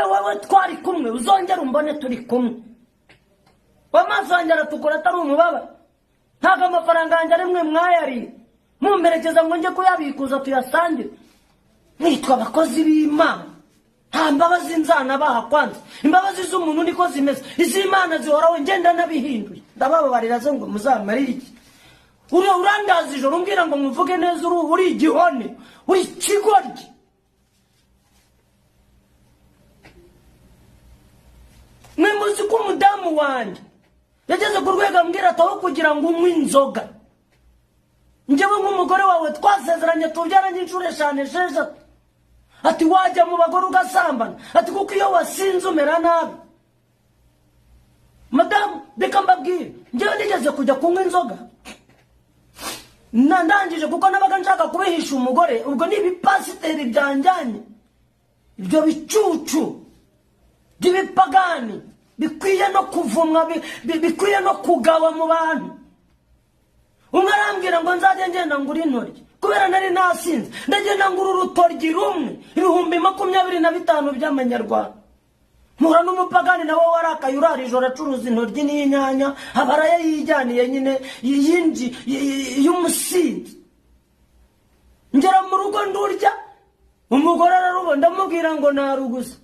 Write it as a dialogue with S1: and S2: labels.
S1: Wewe twari kumwe uzongera umbone turi kumwe. Wamaso anjara tukora atari umubaba. Ntago amafaranga yanjye rimwe mwayari. Mumperekeza ngo nje kuyabikuza tuyasangire. Nitwa abakozi b'Imana. Nta mbabazi nzana baha kwanza. Imbabazi z'umuntu niko zimeze. Iz'Imana zihoraho ngenda nabihinduye. Ndabababarira zo ngo muzamarire iki. Urandaza ijoro umbwira ngo muvuge neza uri igihone, uri kigoryi. Mwemuzi ko umudamu wanjye yageze ku rwego ambwira ataho kugira ngo unywe inzoga. Njyewe nk'umugore wawe twasezeranye tubyaranye inshuro 5-6. Ati wajya mu bagore ugasambana. Ati kuko iyo wasinze umera nabi. Madamu beka mbabwire njyewe nigeze kujya kunywa inzoga. Ndangije kuko nabaga nshaka kubihisha umugore. Ubwo ni ibipasiteri byanjyanye. Ibyo bicucu by'ibipagani bikwiye no kuvumwa, bikwiye no kugawa mu bantu. Umwe arambwira ngo nzajye ngenda ngura intoryi kubera nari nasinze. Ndagenda ngura urutoryi rumwe 25,000 by'amanyarwanda. Mpura n'umupagani nawe warakaye urara ijoro acuruza intoryi n'inyanya, abaraye yijyaniye nyine yindi y'umusinzi. Ngera mu rugo ndurya, umugore ararubona ndamubwira ngo naruguza.